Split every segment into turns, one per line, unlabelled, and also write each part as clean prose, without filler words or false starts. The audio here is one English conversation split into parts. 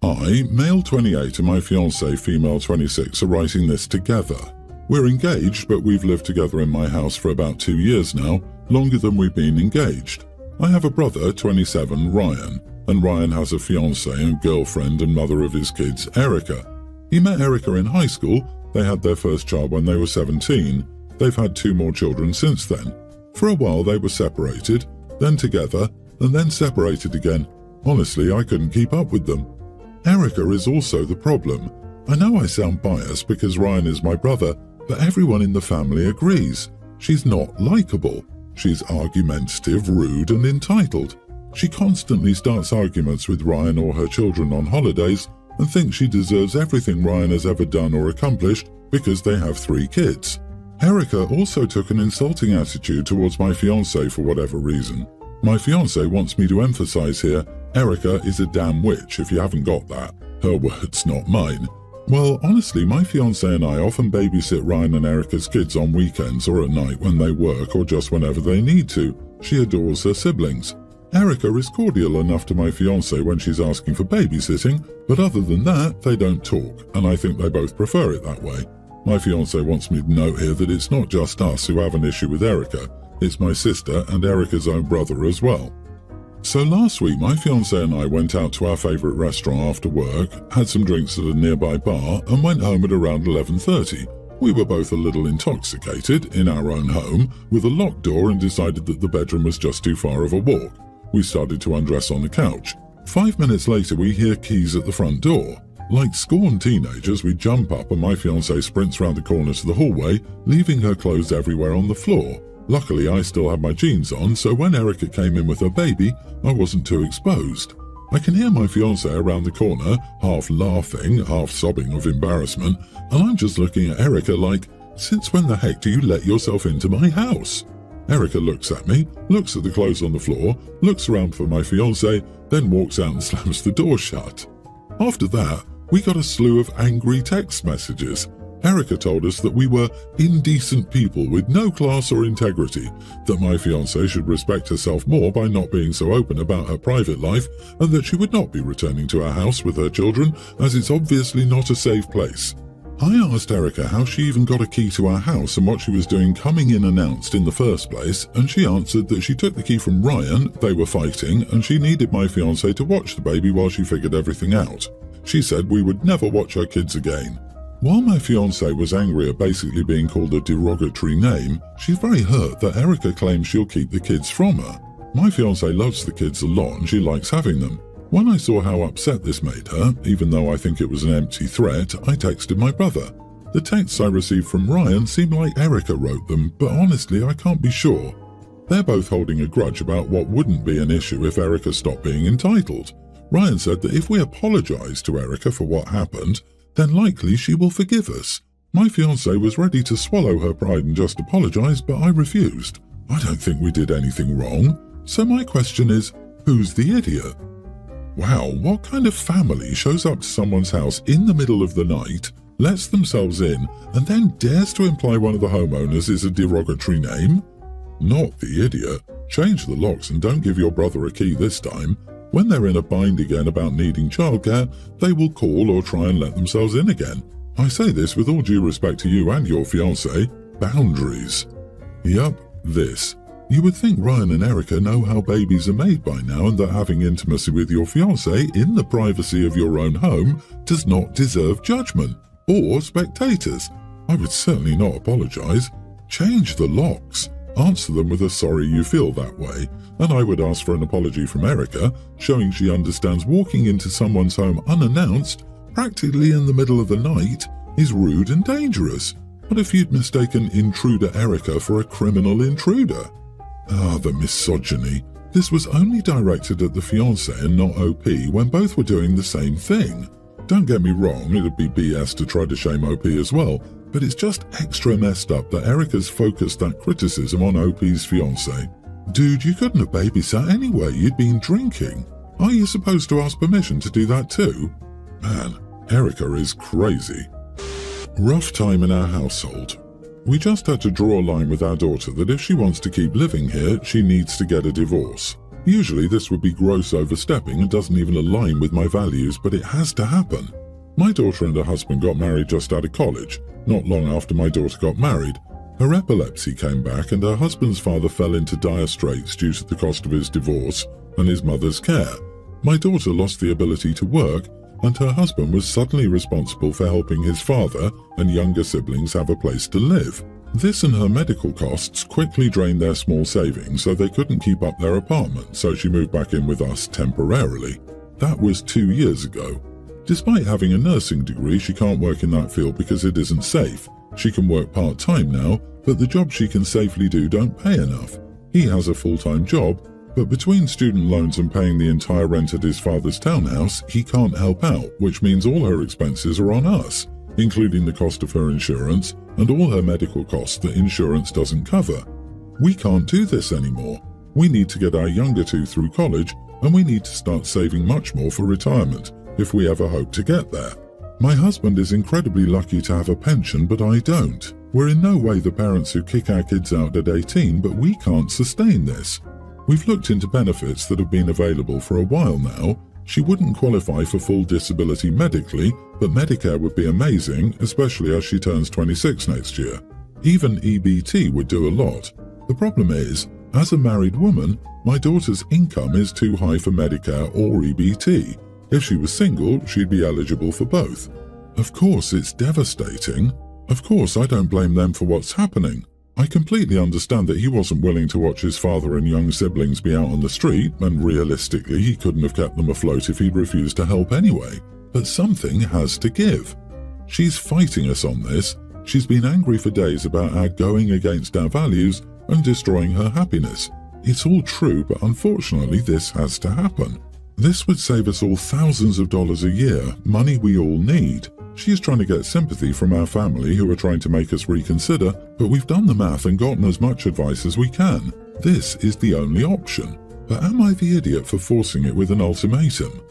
I, male 28, and my fiancée, female 26, are writing this together. We're engaged, but we've lived together in my house for about 2 years now, longer than we've been engaged. I have a brother, 27, Ryan, and Ryan has a fiancée and girlfriend and mother of his kids, Erica. He met Erica in high school. They had their first child when they were 17. They've had 2 more children since then. For a while they were separated, then together, and then separated again. Honestly, I couldn't keep up with them. Erica is also the problem. I know I sound biased because Ryan is my brother, but everyone in the family agrees. She's not likable. She's argumentative, rude, and entitled. She constantly starts arguments with Ryan or her children on holidays and thinks she deserves everything Ryan has ever done or accomplished because they have 3 kids. Erica also took an insulting attitude towards my fiancé for whatever reason. My fiancé wants me to emphasize here, Erica is a damn witch if you haven't got that. Her words, not mine. Well, honestly, my fiancé and I often babysit Ryan and Erica's kids on weekends or at night when they work or just whenever they need to. She adores her siblings. Erica is cordial enough to my fiancé when she's asking for babysitting, but other than that, they don't talk, and I think they both prefer it that way. My fiancé wants me to note here that it's not just us who have an issue with Erica, it's my sister and Erica's own brother as well. So last week, my fiancé and I went out to our favourite restaurant after work, had some drinks at a nearby bar, and went home at around 11:30. We were both a little intoxicated in our own home, with a locked door, and decided that the bedroom was just too far of a walk. We started to undress on the couch. 5 minutes later, we hear keys at the front door. Like scorned teenagers, we jump up and my fiancé sprints round the corner to the hallway, leaving her clothes everywhere on the floor. Luckily, I still had my jeans on, so when Erica came in with her baby, I wasn't too exposed. I can hear my fiancé around the corner, half laughing, half sobbing of embarrassment, and I'm just looking at Erica like, since when the heck do you let yourself into my house? Erica looks at me, looks at the clothes on the floor, looks around for my fiancé, then walks out and slams the door shut. After that, we got a slew of angry text messages. Erica told us that we were indecent people with no class or integrity, that my fiancée should respect herself more by not being so open about her private life, and that she would not be returning to our house with her children, as it's obviously not a safe place. I asked Erica how she even got a key to our house and what she was doing coming in unannounced in the first place, and she answered that she took the key from Ryan, they were fighting, and she needed my fiancé to watch the baby while she figured everything out. She said we would never watch her kids again. While my fiancé was angry at basically being called a derogatory name, she's very hurt that Erica claims she'll keep the kids from her. My fiancé loves the kids a lot and she likes having them. When I saw how upset this made her, even though I think it was an empty threat, I texted my brother. The texts I received from Ryan seemed like Erica wrote them, but honestly I can't be sure. They're both holding a grudge about what wouldn't be an issue if Erica stopped being entitled. Ryan said that if we apologise to Erica for what happened, then likely she will forgive us. My fiancé was ready to swallow her pride and just apologise, but I refused. I don't think we did anything wrong. So my question is, who's the idiot? Wow, what kind of family shows up to someone's house in the middle of the night, lets themselves in, and then dares to imply one of the homeowners is a derogatory name? Not the idiot. Change the locks and don't give your brother a key this time. When they're in a bind again about needing childcare, they will call or try and let themselves in again. I say this with all due respect to you and your fiancé. Boundaries. Yup, this. You would think Ryan and Erica know how babies are made by now and that having intimacy with your fiancé in the privacy of your own home does not deserve judgment or spectators. I would certainly not apologise. Change the locks. Answer them with a sorry you feel that way, and I would ask for an apology from Erica, showing she understands walking into someone's home unannounced, practically in the middle of the night, is rude and dangerous. What if you'd mistaken intruder Erica for a criminal intruder? Ah, the misogyny. This was only directed at the fiancé and not OP when both were doing the same thing. Don't get me wrong, it'd be BS to try to shame OP as well, but it's just extra messed up that Erica's focused that criticism on OP's fiancé. Dude, you couldn't have babysat anyway, you'd been drinking. Are you supposed to ask permission to do that too? Man, Erica is crazy. Rough time in our household. We just had to draw a line with our daughter that if she wants to keep living here, she needs to get a divorce. Usually this would be gross overstepping and doesn't even align with my values, but it has to happen. My daughter and her husband got married just out of college. Not long after my daughter got married, her epilepsy came back and her husband's father fell into dire straits due to the cost of his divorce and his mother's care. My daughter lost the ability to work, and her husband was suddenly responsible for helping his father and younger siblings have a place to live. This and her medical costs quickly drained their small savings, so they couldn't keep up their apartment, so she moved back in with us temporarily. That was 2 years ago. Despite having a nursing degree, she can't work in that field because it isn't safe. She can work part-time now, but the jobs she can safely do don't pay enough. He has a full-time job, but between student loans and paying the entire rent at his father's townhouse, he can't help out, which means all her expenses are on us, including the cost of her insurance and all her medical costs that insurance doesn't cover. We can't do this anymore. We need to get our younger two through college, and we need to start saving much more for retirement, if we ever hope to get there. My husband is incredibly lucky to have a pension, but I don't. We're in no way the parents who kick our kids out at 18, but we can't sustain this. We've looked into benefits that have been available for a while now. She wouldn't qualify for full disability medically, but Medicare would be amazing, especially as she turns 26 next year. Even EBT would do a lot. The problem is, as a married woman, my daughter's income is too high for Medicare or EBT. If she was single, she'd be eligible for both. Of course, it's devastating. Of course, I don't blame them for what's happening. I completely understand that he wasn't willing to watch his father and young siblings be out on the street, and realistically he couldn't have kept them afloat if he'd refused to help anyway. But something has to give. She's fighting us on this. She's been angry for days about our going against our values and destroying her happiness. It's all true, but unfortunately this has to happen. This would save us all thousands of dollars a year, money we all need. She's trying to get sympathy from our family who are trying to make us reconsider, but we've done the math and gotten as much advice as we can. This is the only option. But am I the idiot for forcing it with an ultimatum?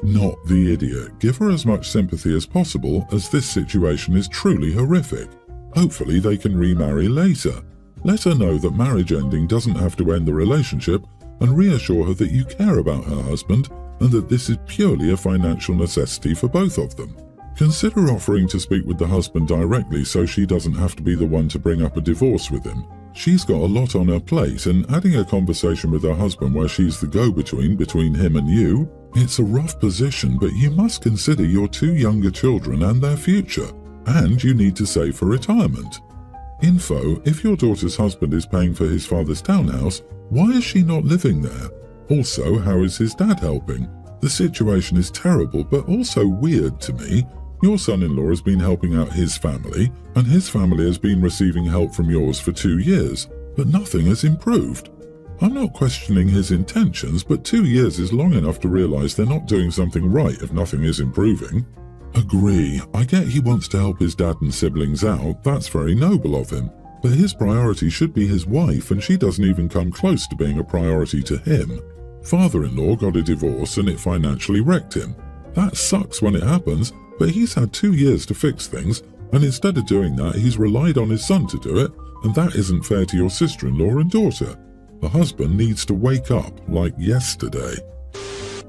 Not the idiot. Give her as much sympathy as possible, as this situation is truly horrific. Hopefully they can remarry later. Let her know that marriage ending doesn't have to end the relationship, and reassure her that you care about her husband and that this is purely a financial necessity for both of them. Consider offering to speak with the husband directly so she doesn't have to be the one to bring up a divorce with him. She's got a lot on her plate, and adding a conversation with her husband where she's the go-between him and you, it's a rough position, but you must consider your two younger children and their future, and you need to save for retirement. Info: if your daughter's husband is paying for his father's townhouse, why is she not living there? Also, how is his dad helping? The situation is terrible, but also weird to me. Your son-in-law has been helping out his family, and his family has been receiving help from yours for 2 years, but nothing has improved. I'm not questioning his intentions, but 2 years is long enough to realize they're not doing something right if nothing is improving. Agree, I get he wants to help his dad and siblings out, that's very noble of him. But his priority should be his wife, and she doesn't even come close to being a priority to him. Father-in-law got a divorce and it financially wrecked him. That sucks when it happens, but he's had 2 years to fix things, and instead of doing that, he's relied on his son to do it, and that isn't fair to your sister-in-law and daughter. The husband needs to wake up, like yesterday.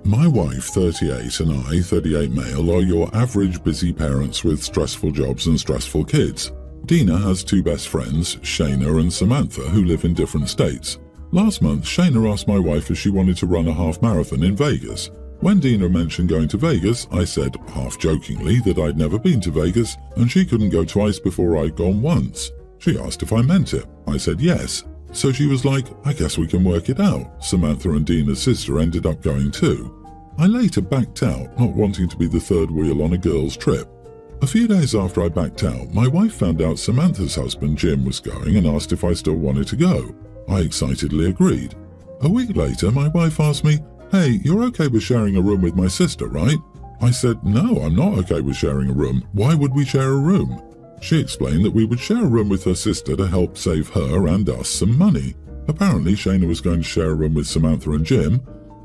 My wife, 38, and I, 38 male, are your average busy parents with stressful jobs and stressful kids. Dina has 2 best friends, Shayna and Samantha, who live in different states. Last month, Shayna asked my wife if she wanted to run a half marathon in Vegas. When Dina mentioned going to Vegas, I said, half-jokingly, that I'd never been to Vegas, and she couldn't go twice before I'd gone once. She asked if I meant it. I said yes. So she was like, I guess we can work it out. Samantha and Dina's sister ended up going too. I later backed out, not wanting to be the third wheel on a girl's trip. A few days after I backed out, my wife found out Samantha's husband Jim was going and asked if I still wanted to go. I excitedly agreed. A week later, my wife asked me, hey, you're okay with sharing a room with my sister, right? I said, no, I'm not okay with sharing a room. Why would we share a room? She explained that we would share a room with her sister to help save her and us some money. Apparently, Shayna was going to share a room with Samantha and Jim.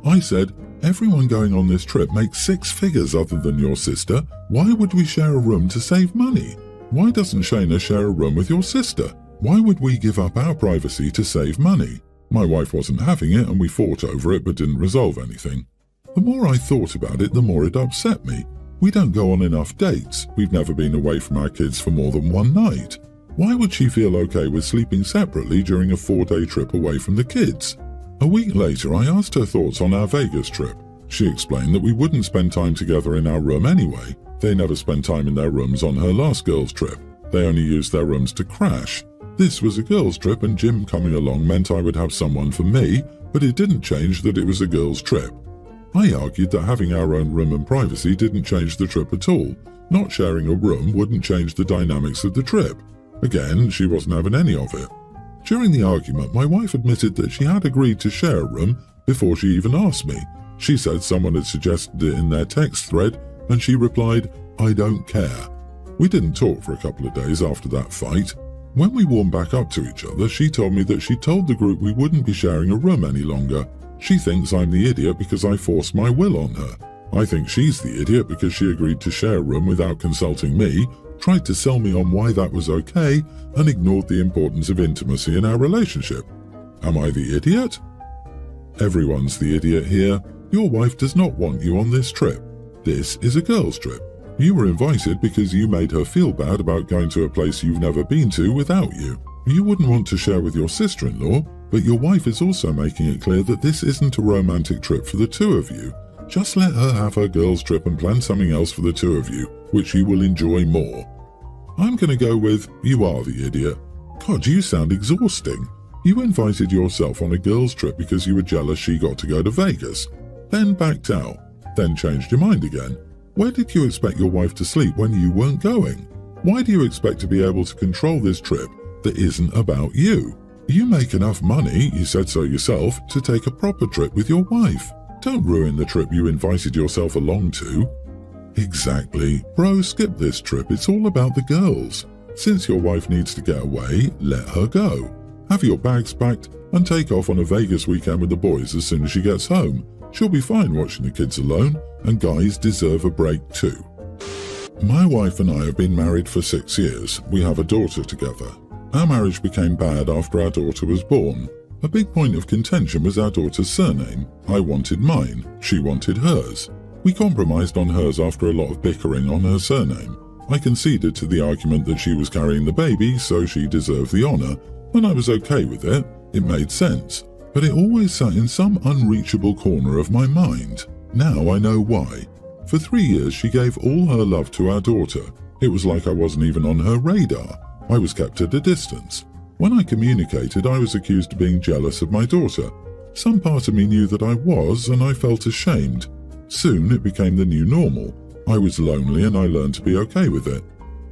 I said, everyone going on this trip makes 6 figures other than your sister. Why would we share a room to save money? Why doesn't Shayna share a room with your sister? Why would we give up our privacy to save money? My wife wasn't having it and we fought over it but didn't resolve anything. The more I thought about it, the more it upset me. We don't go on enough dates. We've never been away from our kids for more than one night. Why would she feel okay with sleeping separately during a 4-day trip away from the kids? A week later, I asked her thoughts on our Vegas trip. She explained that we wouldn't spend time together in our room anyway. They never spent time in their rooms on her last girls' trip. They only used their rooms to crash. This was a girls' trip and Jim coming along meant I would have someone for me, but it didn't change that it was a girls' trip. I argued that having our own room and privacy didn't change the trip at all. Not sharing a room wouldn't change the dynamics of the trip. Again, she wasn't having any of it. During the argument, my wife admitted that she had agreed to share a room before she even asked me. She said someone had suggested it in their text thread, and she replied, "I don't care." We didn't talk for a couple of days after that fight. When we warmed back up to each other, she told me that she told the group we wouldn't be sharing a room any longer. She thinks I'm the idiot because I forced my will on her. I think she's the idiot because she agreed to share a room without consulting me, tried to sell me on why that was okay, and ignored the importance of intimacy in our relationship. Am I the idiot? Everyone's the idiot here. Your wife does not want you on this trip. This is a girls' trip. You were invited because you made her feel bad about going to a place you've never been to without you. You wouldn't want to share with your sister-in-law, but your wife is also making it clear that this isn't a romantic trip for the two of you. Just let her have her girls' trip and plan something else for the two of you, which you will enjoy more. I'm going to go with, you are the idiot. God, you sound exhausting. You invited yourself on a girls' trip because you were jealous she got to go to Vegas, then backed out, then changed your mind again. Where did you expect your wife to sleep when you weren't going? Why do you expect to be able to control this trip that isn't about you? You make enough money, you said so yourself, to take a proper trip with your wife. Don't ruin the trip you invited yourself along to. Exactly. Bro, skip this trip. It's all about the girls. Since your wife needs to get away, let her go. Have your bags packed and take off on a Vegas weekend with the boys as soon as she gets home. She'll be fine watching the kids alone, and guys deserve a break too. My wife and I have been married for 6 years. We have a daughter together. Our marriage became bad after our daughter was born. A big point of contention was our daughter's surname. I wanted mine, she wanted hers. We compromised on hers after a lot of bickering on her surname. I conceded to the argument that she was carrying the baby, so she deserved the honour, and I was okay with it. It made sense. But it always sat in some unreachable corner of my mind. Now I know why. For 3 years she gave all her love to our daughter. It was like I wasn't even on her radar. I was kept at a distance. When I communicated, I was accused of being jealous of my daughter. Some part of me knew that I was, and I felt ashamed. Soon it became the new normal. I was lonely and I learned to be okay with it.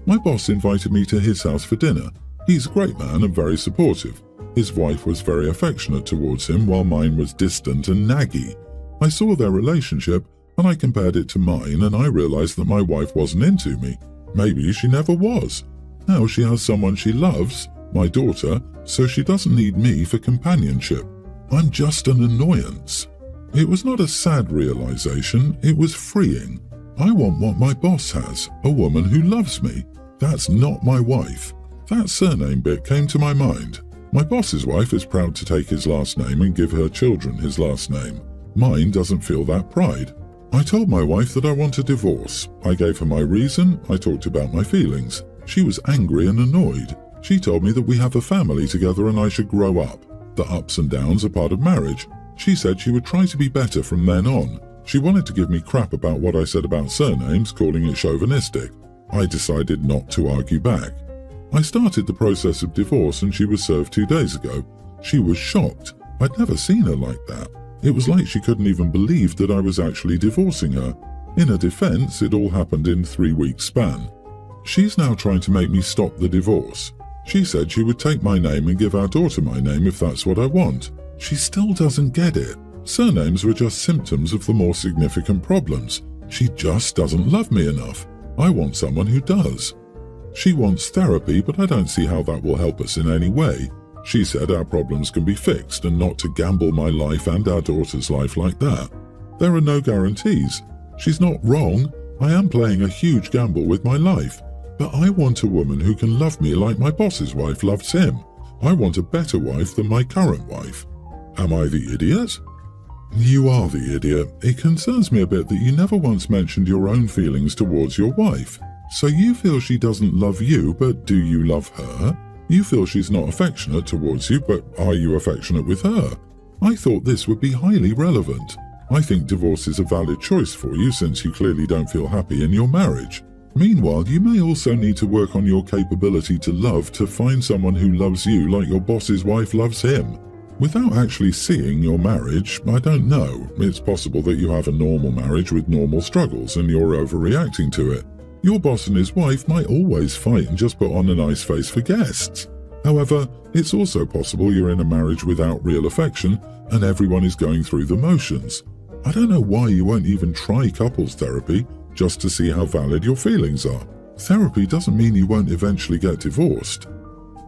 My boss invited me to his house for dinner. He's a great man and very supportive. His wife was very affectionate towards him, while mine was distant and naggy. I saw their relationship, and I compared it to mine, and I realized that my wife wasn't into me. Maybe she never was. Now she has someone she loves, my daughter, so she doesn't need me for companionship. I'm just an annoyance. It was not a sad realization, it was freeing. I want what my boss has, a woman who loves me. That's not my wife. That surname bit came to my mind. My boss's wife is proud to take his last name and give her children his last name. Mine doesn't feel that pride. I told my wife that I want a divorce. I gave her my reason, I talked about my feelings. She was angry and annoyed. She told me that we have a family together and I should grow up. The ups and downs are part of marriage. She said she would try to be better from then on. She wanted to give me crap about what I said about surnames, calling it chauvinistic. I decided not to argue back. I started the process of divorce and she was served 2 days ago. She was shocked. I'd never seen her like that. It was like she couldn't even believe that I was actually divorcing her. In her defense, it all happened in 3 weeks span. She's now trying to make me stop the divorce. She said she would take my name and give our daughter my name if that's what I want. She still doesn't get it. Surnames were just symptoms of the more significant problems. She just doesn't love me enough. I want someone who does. She wants therapy, but I don't see how that will help us in any way. She said our problems can be fixed and not to gamble my life and our daughter's life like that. There are no guarantees. She's not wrong. I am playing a huge gamble with my life. But I want a woman who can love me like my boss's wife loves him. I want a better wife than my current wife. Am I the idiot? You are the idiot. It concerns me a bit that you never once mentioned your own feelings towards your wife. So you feel she doesn't love you, but do you love her? You feel she's not affectionate towards you, but are you affectionate with her? I thought this would be highly relevant. I think divorce is a valid choice for you since you clearly don't feel happy in your marriage. Meanwhile, you may also need to work on your capability to love to find someone who loves you like your boss's wife loves him. Without actually seeing your marriage, I don't know. It's possible that you have a normal marriage with normal struggles and you're overreacting to it. Your boss and his wife might always fight and just put on a nice face for guests. However, it's also possible you're in a marriage without real affection and everyone is going through the motions. I don't know why you won't even try couples therapy just to see how valid your feelings are. Therapy doesn't mean you won't eventually get divorced.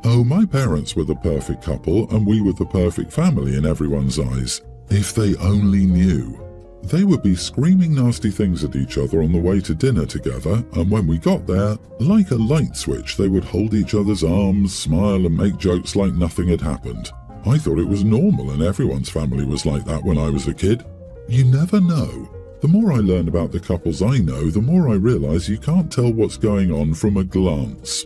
Oh, my parents were the perfect couple and we were the perfect family in everyone's eyes. If they only knew. They would be screaming nasty things at each other on the way to dinner together, and when we got there, like a light switch, they would hold each other's arms, smile and make jokes like nothing had happened. I thought it was normal and everyone's family was like that when I was a kid. You never know. The more I learn about the couples I know, the more I realize you can't tell what's going on from a glance.